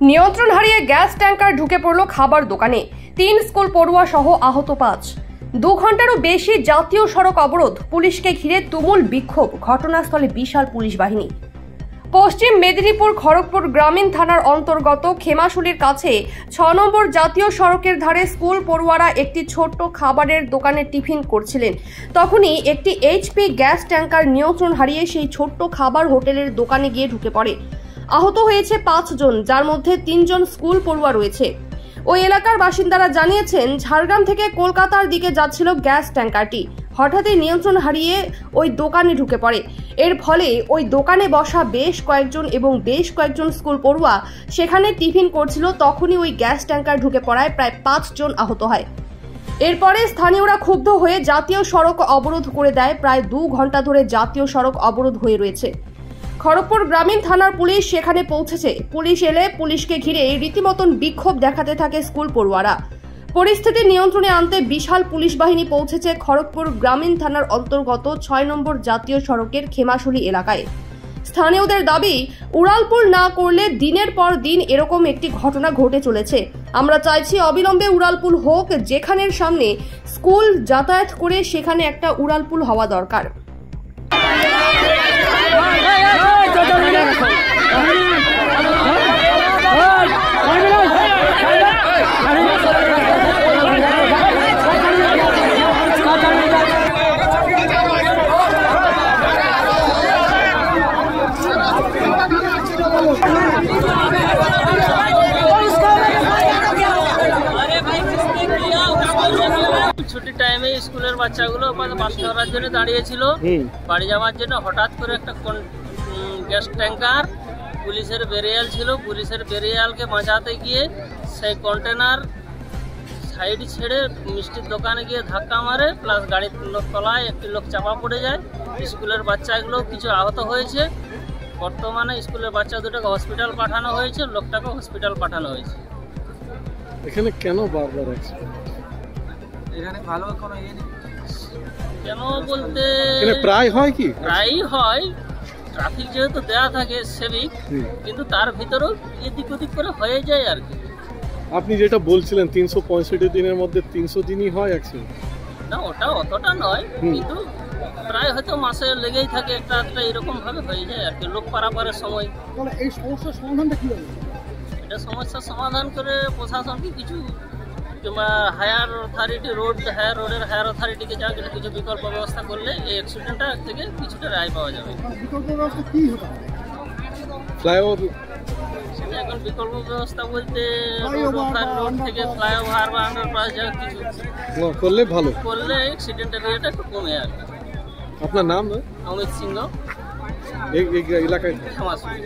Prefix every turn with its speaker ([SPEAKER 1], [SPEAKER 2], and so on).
[SPEAKER 1] নিয়ন্ত্রণ হারিয়ে gas tanker ঢুকে পড়ল খাবার দোকানে। 3 স্কুল পড়ুয়া সহ আহত 5। 2 ঘন্টারও বেশি জাতীয় সড়ক অবরোধ, পুলিশকে ঘিরে তুমুল বিক্ষোভ, ঘটনাস্থলে বিশাল পুলিশ বাহিনী। পশ্চিম মেদিনীপুর খড়গপুর গ্রামীণ থানার অন্তর্গত খেমাশুলির কাছে 6 নম্বর জাতীয় সড়কের ধারে স্কুল পড়ুয়ারা একটি ছোট্ট খাবারের দোকানে টিফিন করছিলেন। তখনই একটি এইচপি গ্যাস ট্যাঙ্কার নিয়ন্ত্রণ হারিয়ে সেই ছোট্ট খাবার হোটেলের দোকানে গিয়ে ঢুকে পড়ে। আহত হয়েছে 5 জন, যার মধ্যে 3 জন স্কুল পড়ুয়া রয়েছে। ওই এলাকার বাসিন্দারা জানিয়েছেন, ঝাড়গ্রাম থেকে কলকাতার দিকে যাচ্ছিল গ্যাস ট্যাঙ্কারটি। হঠাৎই নিয়ন্ত্রণ হারিয়ে ওই দোকানে ঢুকে পড়ে। এর ফলে ওই দোকানে বসা বেশ কয়েকজন স্কুল পড়ুয়া সেখানে টিফিন করছিল। তখনই ওই গ্যাস ট্যাঙ্কার ঢুকে পড়ায় প্রায় 5 জন আহত হয়। এরপরে স্থানীয়রা ক্ষুব্ধ হয়ে জাতীয় সড়ক অবরোধ করে দেয়। প্রায় 2 ঘন্টা ধরে জাতীয় সড়ক অবরোধ হয়ে রয়েছে। খড়গপুর গ্রামীণ থানার পুলিশ সেখানে পৌঁছেছে। পুলিশ এলে পুলিশকে ঘিরে রীতিমতন বিক্ষোভ দেখাতে থাকে স্কুল পড়ুয়ারা। পরিস্থিতি নিয়ন্ত্রণে আনতে বিশাল পুলিশ বাহিনী পৌঁছেছে খড়গপুর গ্রামীণ থানার অন্তর্গত 6 নম্বর জাতীয় সড়কের খেমাশুলি এলাকায়। স্থানীয়দের দাবি, উড়ালপুল না করলে দিনের পর দিন এরকম একটি ঘটনা ঘটে চলেছে। আমরা চাইছি অবিলম্বে উড়ালপুল হোক। যেখানের সামনে স্কুল যাতায়াত করে সেখানে একটা উড়ালপুল হওয়া দরকার।
[SPEAKER 2] ছুটির টাইমে স্কুলের বাচ্চাগুলো বাস ধরার জন্য দাঁড়িয়েছিল বাড়ি যাওয়ার জন্য। হঠাৎ করে একটা গ্যাস ট্যাঙ্কার পুলিশের বেরিয়াল ছিল, পুলিশের বেরিয়ালকে বাঁচাতে গিয়ে সেই কন্টেনার সাইড ছেড়ে মিষ্টির দোকানে গিয়ে ধাক্কা মারে, প্লাস গাড়ির তলায় একটি লোক চাপা পড়ে যায়। স্কুলের বাচ্চাগুলো কিছু আহত হয়েছে। বর্তমানে স্কুলের বাচ্চা দুটোকে হসপিটাল পাঠানো হয়েছে, লোকটাকে হসপিটাল পাঠানো হয়েছে।
[SPEAKER 3] এখানে কেন বারবার আছে?
[SPEAKER 2] এখানে ভালো কোনো ইয়ে নেই কেন বলতে,
[SPEAKER 3] প্রায় হয় কি?
[SPEAKER 2] প্রায়ই হয়। ট্রাফিক যেহেতু দেওয়া থাকে সেভিক, কিন্তু তার ভিতরেও এদিক ওদিক করে হয়ে যায় আর কি।
[SPEAKER 3] আপনি যেটা বলছিলেন 365 দিনের মধ্যে 300 দিনই হয় অ্যাক্সিডেন্ট।
[SPEAKER 2] না, ওটা অতটা নয়, কিন্তু প্রায় হয়তো মাসে লেগেই থাকে একটা এরকম ভাবে হয়ে যায় আর কি, লোক পারাপারের সময়।
[SPEAKER 3] এই সমস্যার সমাধানটা কি হবে?
[SPEAKER 2] এটা সমস্যার সমাধান করে প্রশাসনকে কিছু, কিংবা হায়ার রোডের হায়ার অথরিটিকে যা কিছু বিকল্প ব্যবস্থা করলে এই অ্যাক্সিডেন্টটা থেকে কিছুটা রায় পাওয়া যাবে।
[SPEAKER 3] বিকল্প ব্যবস্থা কি হতে পারে? ফ্লাইওভার,
[SPEAKER 2] সেটা এখন বিকল্প ব্যবস্থা বলতে রোড থেকে ফ্লাইওভার বা আন্ডারপাস যা কিছু
[SPEAKER 3] করলে ভালো,
[SPEAKER 2] করলে অ্যাক্সিডেন্টের রেট একটু কমে আর কি।
[SPEAKER 3] আপনার নাম?
[SPEAKER 2] অমিত সিংহ,
[SPEAKER 3] এই এলাকায়
[SPEAKER 2] খেমাশুলি।